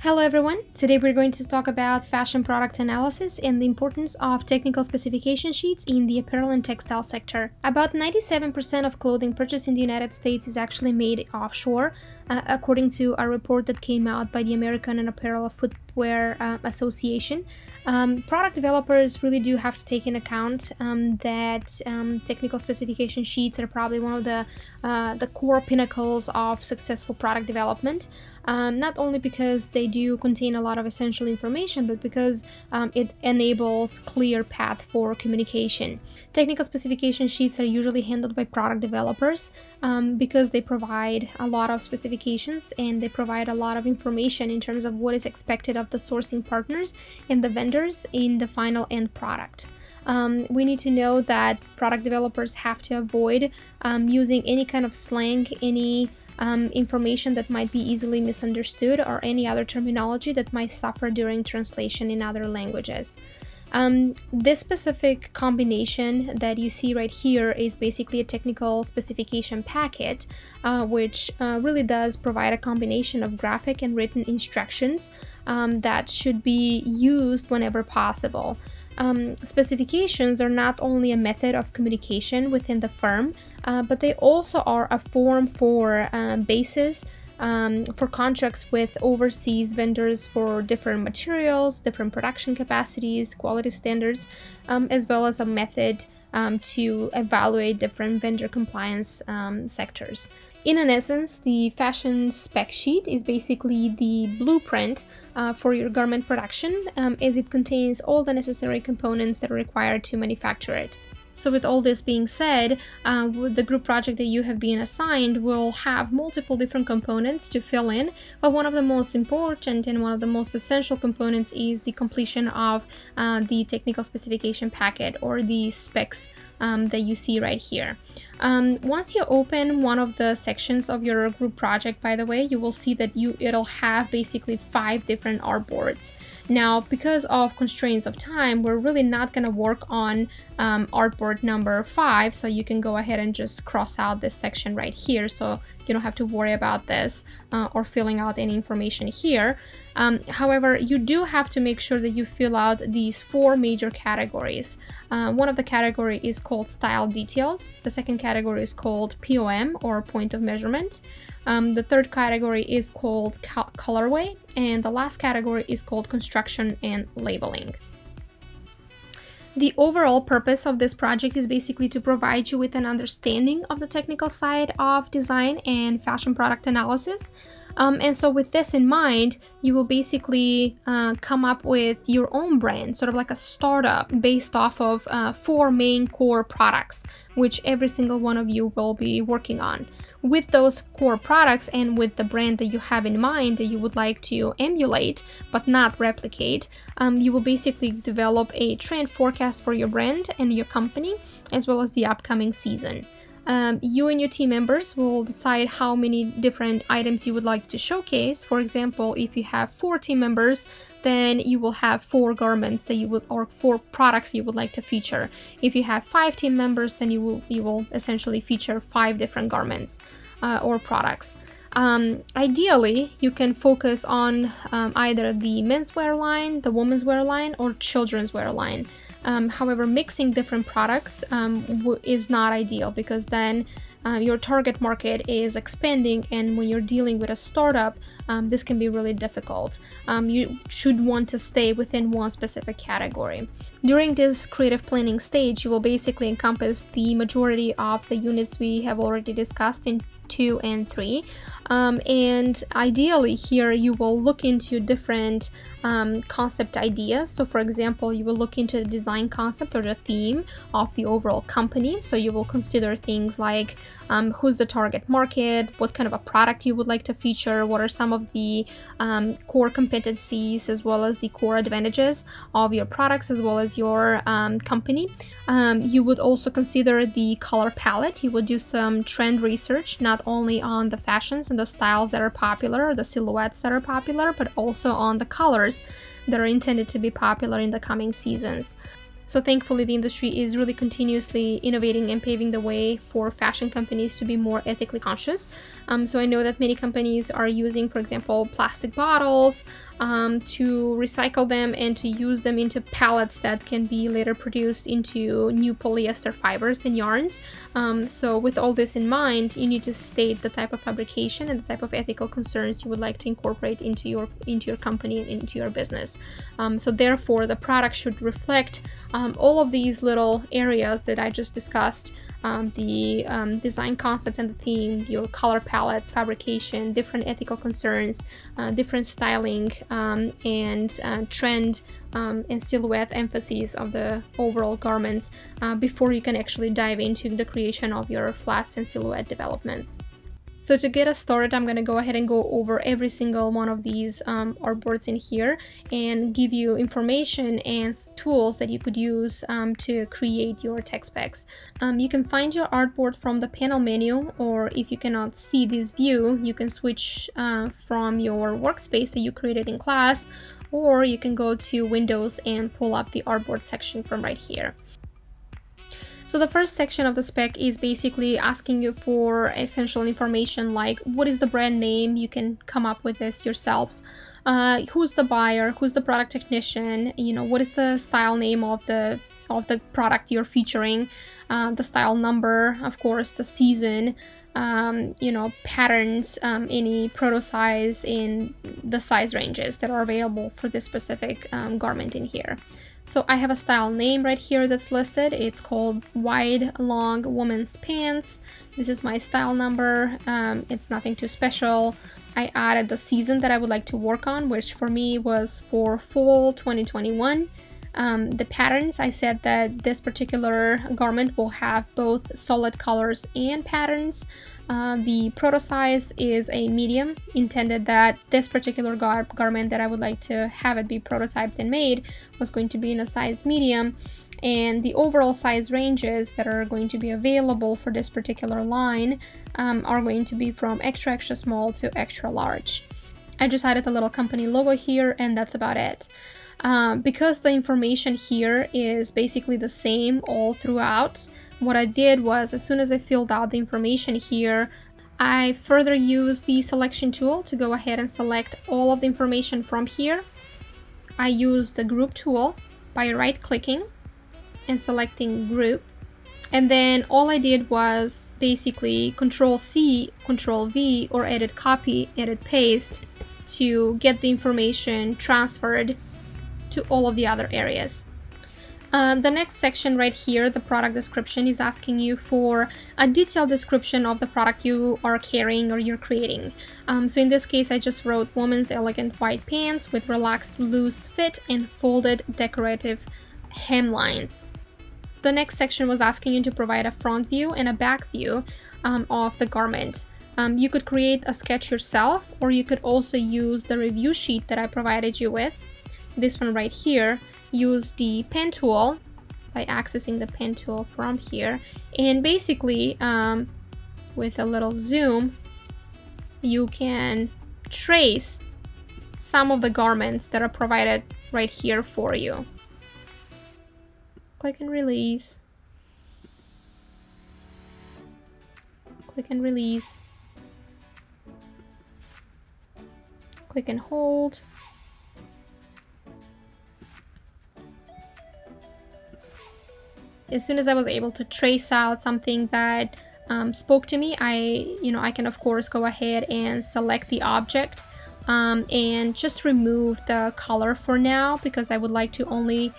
Hello everyone! Today we're going to talk about fashion product analysis and the importance of technical specification sheets in the apparel and textile sector. About 97% of clothing purchased in the United States is actually made offshore, according to a report that came out by the American and Apparel Footwear Association. Product developers really do have to take into account that technical specification sheets are probably one of the core pinnacles of successful product development. Not only because they do contain a lot of essential information, but because it enables clear path for communication. Technical specification sheets are usually handled by product developers because they provide a lot of specifications and they provide a lot of information in terms of what is expected of the sourcing partners and the vendors in the final end product. We need to know that product developers have to avoid using any kind of slang, any information that might be easily misunderstood, or any other terminology that might suffer during translation in other languages. This specific combination that you see right here is basically a technical specification packet, which really does provide a combination of graphic and written instructions that should be used whenever possible. Specifications are not only a method of communication within the firm, but they also are a form for basis for contracts with overseas vendors for different materials, different production capacities, quality standards, as well as a method to evaluate different vendor compliance sectors. In an essence, the fashion spec sheet is basically the blueprint for your garment production, as it contains all the necessary components that are required to manufacture it. So with all this being said, the group project that you have been assigned will have multiple different components to fill in, but one of the most important and one of the most essential components is the completion of the technical specification packet, or the specs that you see right here. Once you open one of the sections of your group project, by the way, you will see that it'll have basically 5 different artboards. Now, because of constraints of time, we're really not going to work on artboard number 5, so you can go ahead and just cross out this section right here, so you don't have to worry about this or filling out any information here. However, you do have to make sure that you fill out these 4 major categories. One of the category is called style details. The second category is called POM, or point of measurement. The third category is called colorway, and the last category is called construction and labeling. The overall purpose of this project is basically to provide you with an understanding of the technical side of design and fashion product analysis. And so with this in mind, you will basically come up with your own brand, sort of like a startup based off of 4 main core products, which every single one of you will be working on. With those core products and with the brand that you have in mind that you would like to emulate but not replicate, you will basically develop a trend forecast for your brand and your company, as well as the upcoming season. You and your team members will decide how many different items you would like to showcase. For example, if you have 4 team members, then you will have 4 garments that or 4 products you would like to feature. If you have 5 team members, then you will essentially feature 5 different garments or products. Ideally, you can focus on either the menswear line, the women's wear line, or children's wear line. However, mixing different products is not ideal, because then your target market is expanding, and when you're dealing with a startup, this can be really difficult. You should want to stay within one specific category. During this creative planning stage, you will basically encompass the majority of the units we have already discussed in 2 and 3. And ideally here you will look into different concept ideas. So for example, you will look into the design concept or the theme of the overall company. So you will consider things like who's the target market, what kind of a product you would like to feature, what are some of the core competencies as well as the core advantages of your products as well as your company. You would also consider the color palette. You would do some trend research, not only on the fashions and the styles that are popular, or the silhouettes that are popular, but also on the colors that are intended to be popular in the coming seasons. So thankfully, the industry is really continuously innovating and paving the way for fashion companies to be more ethically conscious. So I know that many companies are using, for example, plastic bottles to recycle them and to use them into pallets that can be later produced into new polyester fibers and yarns. So with all this in mind, you need to state the type of fabrication and the type of ethical concerns you would like to incorporate into your company and into your business. So therefore, the product should reflect all of these little areas that I just discussed, the design concept and the theme, your color palettes, fabrication, different ethical concerns, different styling, and trend and silhouette emphases of the overall garments before you can actually dive into the creation of your flats and silhouette developments. So to get us started, I'm going to go ahead and go over every single one of these artboards in here and give you information and tools that you could use to create your tech specs. You can find your artboard from the panel menu, or if you cannot see this view, you can switch from your workspace that you created in class, or you can go to Windows and pull up the artboard section from right here. So the first section of the spec is basically asking you for essential information like what is the brand name. You can come up with this yourselves. Who's the buyer? Who's the product technician? What is the style name of the product you're featuring? The style number, of course, the season, patterns, any proto size in the size ranges that are available for this specific garment in here. So I have a style name right here that's listed. It's called Wide Long Women's Pants. This is my style number. It's nothing too special. I added the season that I would like to work on, which for me was for fall 2021. The patterns, I said that this particular garment will have both solid colors and patterns. The proto size is a medium, intended that this particular garment that I would like to have it be prototyped and made was going to be in a size medium, and the overall size ranges that are going to be available for this particular line are going to be from extra small to extra large. I just added a little company logo here, and that's about it. Because the information here is basically the same all throughout, what I did was, as soon as I filled out the information here, I further used the selection tool to go ahead and select all of the information from here. I used the group tool by right-clicking and selecting group. And then all I did was basically Control-C, Control-V, or edit copy, edit paste to get the information transferred to all of the other areas. The next section right here, the product description, is asking you for a detailed description of the product you are carrying or you're creating. So in this case, I just wrote women's elegant white pants with relaxed loose fit and folded decorative hemlines. The next section was asking you to provide a front view and a back view of the garment. You could create a sketch yourself, or you could also use the review sheet that I provided you with. This one right here. Use the pen tool by accessing the pen tool from here, and basically with a little zoom you can trace some of the garments that are provided right here for you. Click and release, click and release, click and hold. As soon as I was able to trace out something that spoke to me, I can of course go ahead and select the object and just remove the color for now, because I would like to only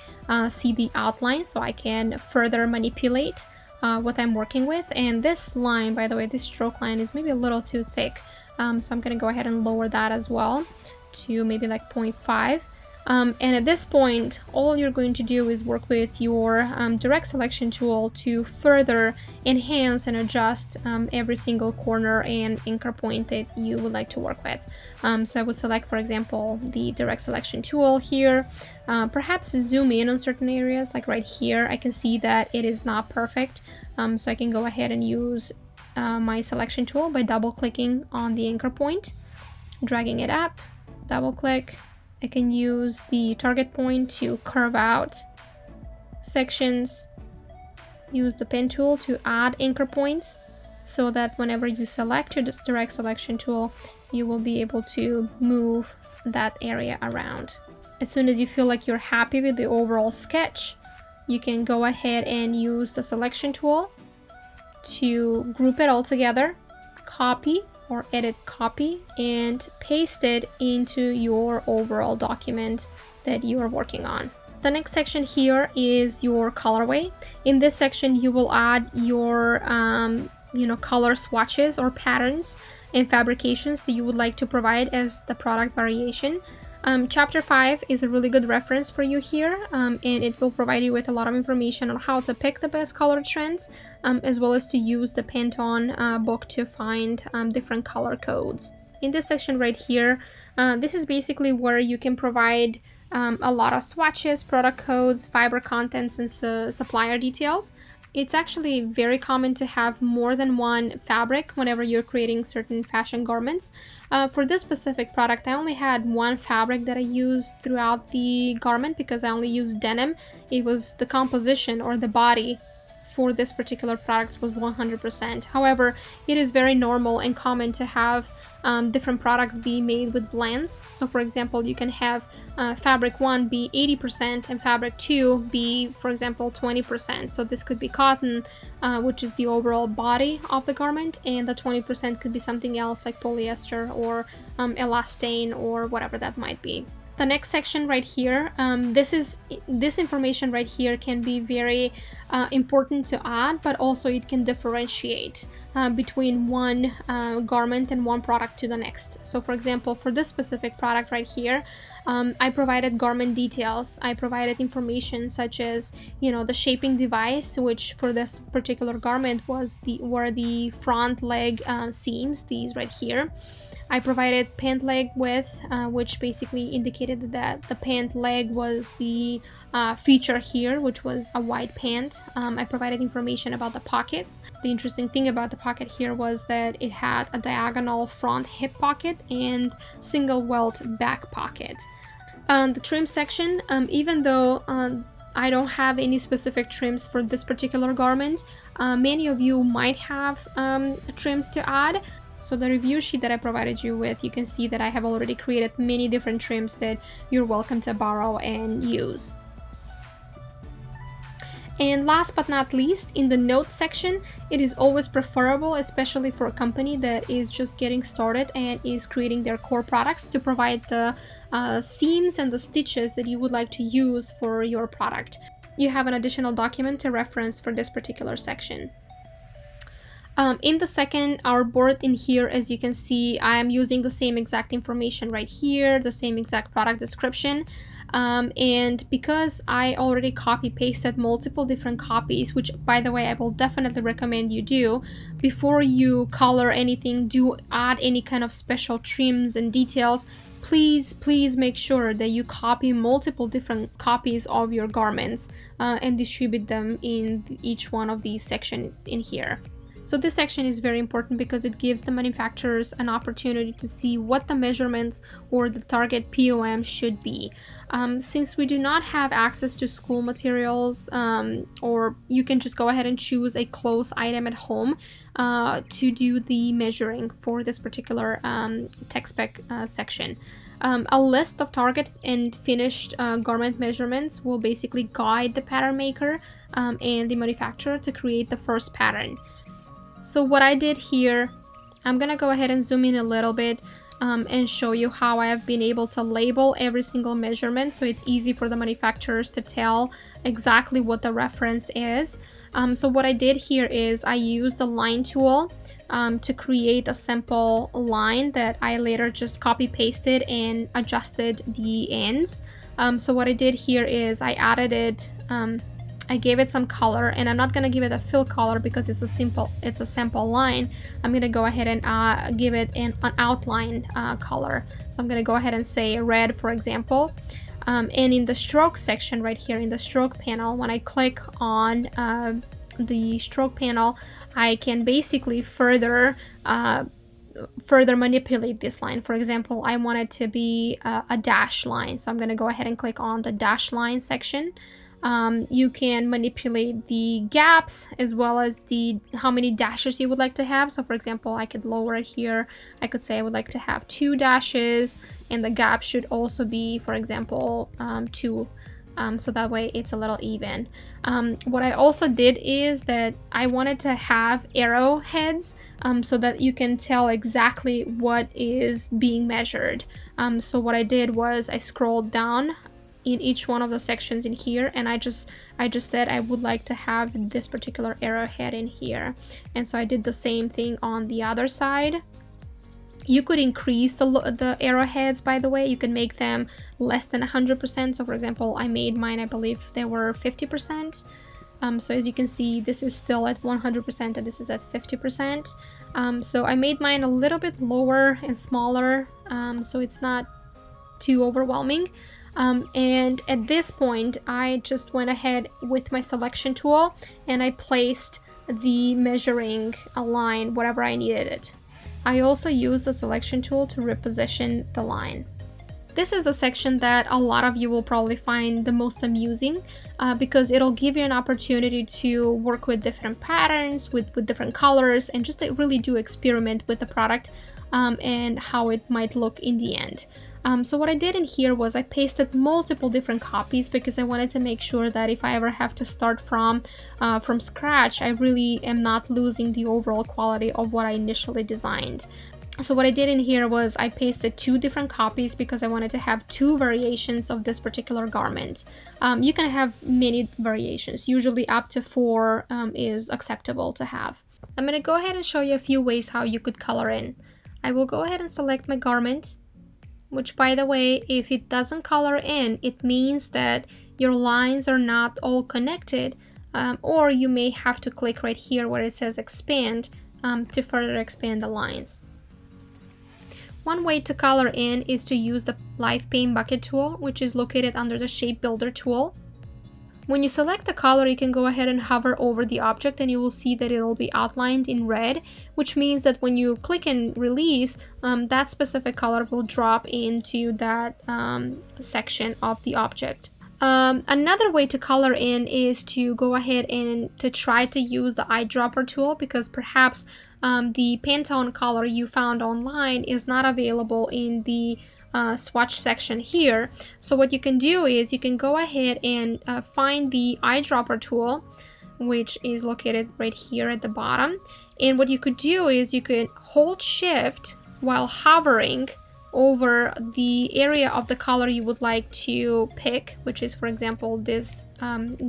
see the outline so I can further manipulate what I'm working with. And this line, by the way, this stroke line is maybe a little too thick, so I'm gonna go ahead and lower that as well to maybe like 0.5. And at this point, all you're going to do is work with your direct selection tool to further enhance and adjust every single corner and anchor point that you would like to work with. So I would select, for example, the direct selection tool here, perhaps zoom in on certain areas, like right here. I can see that it is not perfect, so I can go ahead and use my selection tool by double clicking on the anchor point, dragging it up, double click. I can use the target point to curve out sections, use the pen tool to add anchor points so that whenever you select your direct selection tool, you will be able to move that area around. As soon as you feel like you're happy with the overall sketch, you can go ahead and use the selection tool to group it all together, copy or edit copy, and paste it into your overall document that you are working on. The next section here is your colorway. In this section, you will add your color swatches or patterns and fabrications that you would like to provide as the product variation. Chapter 5 is a really good reference for you here, and it will provide you with a lot of information on how to pick the best color trends, as well as to use the Pantone book to find different color codes. In this section right here, this is basically where you can provide a lot of swatches, product codes, fiber contents, and supplier details. It's actually very common to have more than one fabric whenever you're creating certain fashion garments. For this specific product, I only had one fabric that I used throughout the garment because I only used denim. It was the composition or the body for this particular product was 100%. However, it is very normal and common to have different products be made with blends. So for example, you can have fabric 1 be 80% and fabric 2 be, for example, 20%. So this could be cotton, which is the overall body of the garment, and the 20% could be something else like polyester or elastane or whatever that might be. The next section right here, this information right here can be very important to add, but also it can differentiate between one garment and one product to the next. So for example, for this specific product right here, I provided garment details. I provided information such as, the shaping device, which for this particular garment were the front leg seams, these right here. I provided pant leg width, which basically indicated that the pant leg was the feature here, which was a wide pant. I provided information about the pockets. The interesting thing about the pocket here was that it had a diagonal front hip pocket and single welt back pocket. The trim section, even though I don't have any specific trims for this particular garment, many of you might have trims to add. So the review sheet that I provided you with, you can see that I have already created many different trims that you're welcome to borrow and use. And last but not least, in the notes section, it is always preferable, especially for a company that is just getting started and is creating their core products, to provide the seams and the stitches that you would like to use for your product. You have an additional document to reference for this particular section. In the second board in here, as you can see, I am using the same exact information right here, the same exact product description. And because I already copy pasted multiple different copies, which by the way, I will definitely recommend you do, before you color anything, do add any kind of special trims and details, please make sure that you copy multiple different copies of your garments and distribute them in each one of these sections in here. So this section is very important because it gives the manufacturers an opportunity to see what the measurements or the target POM should be. Since we do not have access to school materials, or you can just go ahead and choose a close item at home to do the measuring for this particular tech spec section. A list of target and finished garment measurements will basically guide the pattern maker and the manufacturer to create the first pattern. So what I did here, I'm gonna go ahead and zoom in a little bit and show you how I have been able to label every single measurement so it's easy for the manufacturers to tell exactly what the reference is. So what I did here is I used a line tool to create a sample line that I later just copy pasted and adjusted the ends. So what I did here is I added it, I gave it some color, and I'm not gonna give it a fill color because it's a sample line. I'm gonna go ahead and give it an outline color. So I'm gonna go ahead and say red, for example. And in the stroke section right here, in the stroke panel, when I click on the stroke panel, I can basically further manipulate this line. For example, I want it to be a dash line, so I'm gonna go ahead and click on the dash line section. You can manipulate the gaps as well as how many dashes you would like to have. So for example, I could lower it here. I could say I would like to have 2 dashes, and the gap should also be, for example, 2. So that way it's a little even. What I also did is that I wanted to have arrowheads so that you can tell exactly what is being measured. So what I did was I scrolled down in each one of the sections in here, and I just said I would like to have this particular arrowhead in here. And so I did the same thing on the other side. You could increase the arrowheads, by the way. You can make them less than 100%. So for example, I made mine, I believe they were 50%. So as you can see, this is still at 100% and this is at 50%. So I made mine a little bit lower and smaller, so it's not too overwhelming. And at this point, I just went ahead with my selection tool and I placed the measuring line wherever I needed it. I also used the selection tool to reposition the line. This is the section that a lot of you will probably find the most amusing because it'll give you an opportunity to work with different patterns, with different colors, and just really do experiment with the product and how it might look in the end. So what I did in here was I pasted multiple different copies because I wanted to make sure that if I ever have to start from scratch, I really am not losing the overall quality of what I initially designed. So what I did in here was I pasted 2 different copies because I wanted to have 2 variations of this particular garment. You can have many variations, usually up to 4 is acceptable to have. I'm going to go ahead and show you a few ways how you could color in. I will go ahead and select my garment, which, by the way, if it doesn't color in, it means that your lines are not all connected, or you may have to click right here where it says expand to further expand the lines. One way to color in is to use the Live Paint Bucket tool, which is located under the Shape Builder tool. When you select the color, you can go ahead and hover over the object and you will see that it will be outlined in red, which means that when you click and release, that specific color will drop into that section of the object. Another way to color in is to go ahead and to try to use the eyedropper tool, because perhaps the Pantone color you found online is not available in the swatch section here. So what you can do is you can go ahead and find the eyedropper tool, which is located right here at the bottom. And what you could do is you could hold shift while hovering over the area of the color you would like to pick, which is, for example, this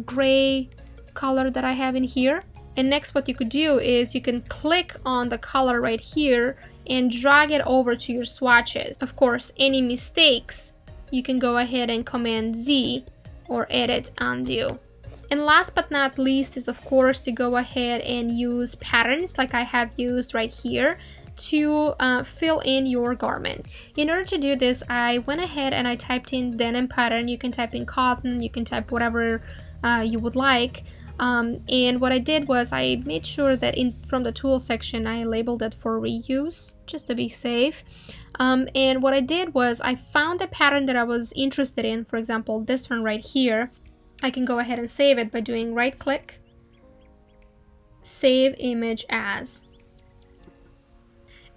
gray color that I have in here. And next, what you could do is you can click on the color right here and drag it over to your swatches. Of course, any mistakes, you can go ahead and Command Z or Edit Undo. And last but not least is, of course, to go ahead and use patterns like I have used right here to fill in your garment. In order to do this, I went ahead and I typed in denim pattern. You can type in cotton, you can type whatever you would like. And what I did was I made sure that from the tool section I labeled it for reuse, just to be safe. And what I did was I found a pattern that I was interested in. For example, this one right here. I can go ahead and save it by doing right click, save image as.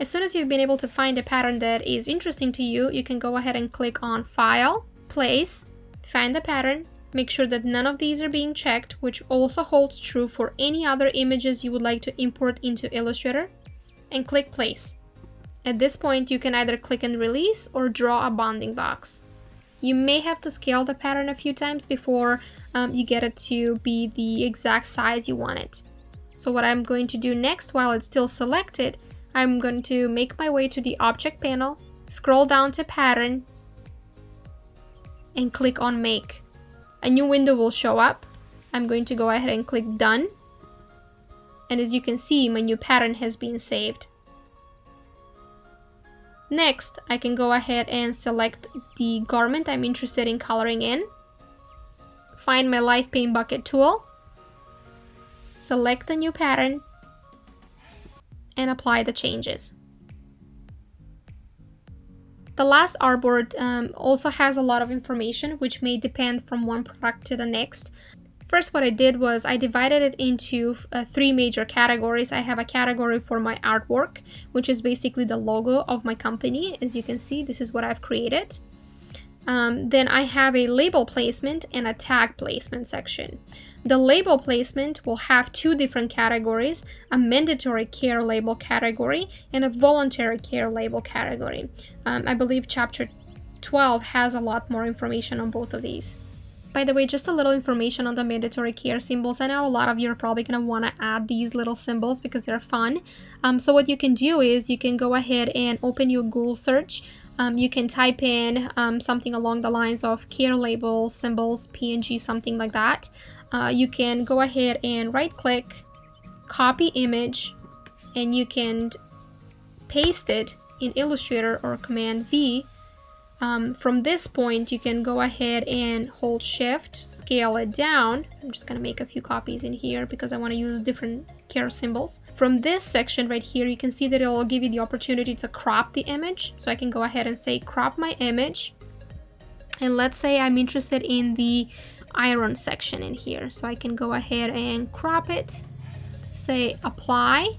As soon as you've been able to find a pattern that is interesting to you, you can go ahead and click on File, Place, find the pattern, make sure that none of these are being checked, which also holds true for any other images you would like to import into Illustrator, and click Place. At this point, you can either click and release or draw a bounding box. You may have to scale the pattern a few times before you get it to be the exact size you want it. So what I'm going to do next, while it's still selected, I'm going to make my way to the Object panel, scroll down to Pattern, and click on Make. A new window will show up. I'm going to go ahead and click Done. And as you can see, my new pattern has been saved. Next, I can go ahead and select the garment I'm interested in coloring in. Find my Live Paint Bucket tool. Select the new pattern. And apply the changes. The last artboard also has a lot of information, which may depend from one product to the next. First, what I did was I divided it into 3 major categories. I have a category for my artwork, which is basically the logo of my company. As you can see, this is what I've created. Then I have a label placement and a tag placement section. The label placement will have 2 different categories, a mandatory care label category and a voluntary care label category. I believe chapter 12 has a lot more information on both of these. By the way, just a little information on the mandatory care symbols. I know a lot of you are probably going to want to add these little symbols because they're fun. So what you can do is you can go ahead and open your Google search. You can type in something along the lines of care label symbols, PNG, something like that. You can go ahead and right click, copy image, and you can paste it in Illustrator or Command V. From this point, you can go ahead and hold Shift, scale it down. I'm just gonna make a few copies in here because I want to use different care symbols. From this section right here, you can see that it will give you the opportunity to crop the image. So I can go ahead and say crop my image. And let's say I'm interested in the iron section in here. So I can go ahead and crop it, say apply.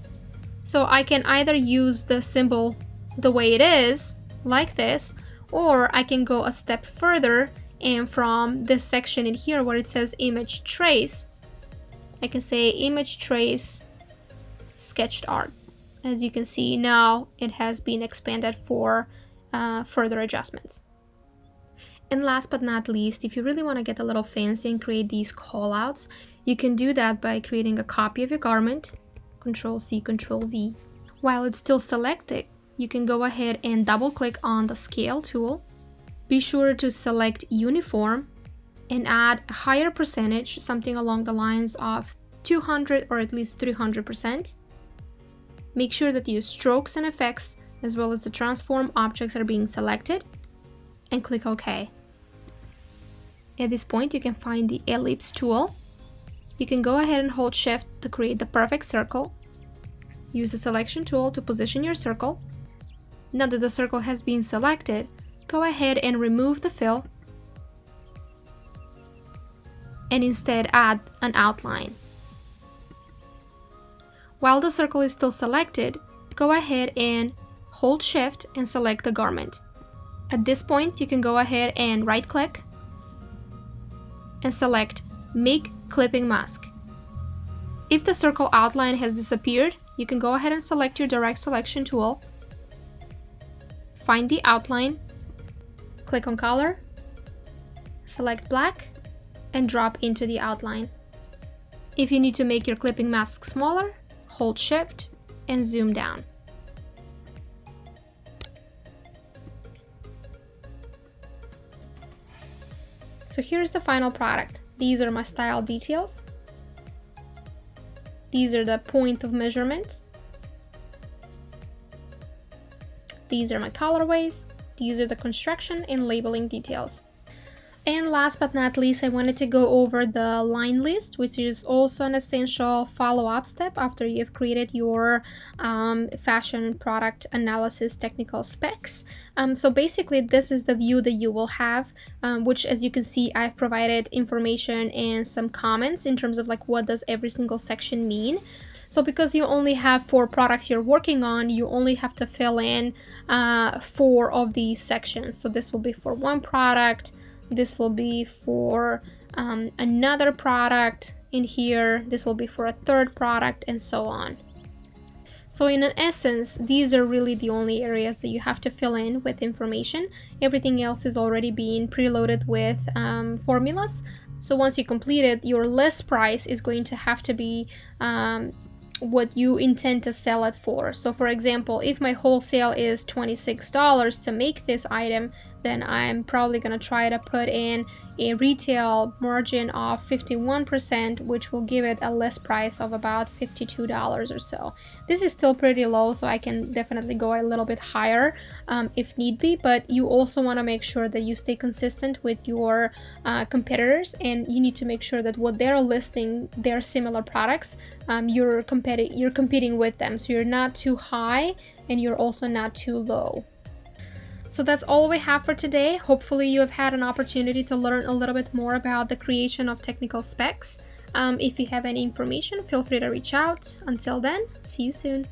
So I can either use the symbol the way it is, like this, or I can go a step further, and from this section in here where it says image trace, I can say image trace sketched art. As you can see now, it has been expanded for further adjustments. And last but not least, if you really want to get a little fancy and create these callouts, you can do that by creating a copy of your garment, Control C, Control V. While it's still selected, you can go ahead and double click on the scale tool. Be sure to select uniform and add a higher percentage, something along the lines of 200 or at least 300%. Make sure that your strokes and effects as well as the transform objects are being selected, and click OK. At this point, you can find the ellipse tool. You can go ahead and hold Shift to create the perfect circle. Use the selection tool to position your circle. Now that the circle has been selected, go ahead and remove the fill and instead add an outline. While the circle is still selected, go ahead and hold Shift and select the garment. At this point, you can go ahead and right-click and select Make Clipping Mask. If the circle outline has disappeared, you can go ahead and select your direct selection tool, find the outline, click on color, select black, and drop into the outline. If you need to make your clipping mask smaller, hold Shift and zoom down. So here's the final product. These are my style details. These are the point of measurements. These are my colorways. These are the construction and labeling details. And last but not least, I wanted to go over the line list, which is also an essential follow-up step after you've created your fashion product analysis technical specs. So basically, this is the view that you will have, which, as you can see, I've provided information and some comments in terms of like what does every single section mean. So because you only have 4 products you're working on, you only have to fill in 4 of these sections. So this will be for one product. This will be for another product in here. This will be for a third product, and so on. So in essence, these are really the only areas that you have to fill in with information. Everything else is already being preloaded with formulas. So once you complete it, your list price is going to have to be what you intend to sell it for. So for example, if my wholesale is $26 to make this item, then I'm probably going to try to put in a retail margin of 51%, which will give it a list price of about $52 or so. This is still pretty low, so I can definitely go a little bit higher if need be, but you also want to make sure that you stay consistent with your competitors, and you need to make sure that what they're listing, their similar products, you're competing with them, so you're not too high and you're also not too low. So that's all we have for today. Hopefully you have had an opportunity to learn a little bit more about the creation of technical specs. If you have any information, feel free to reach out. Until then, see you soon.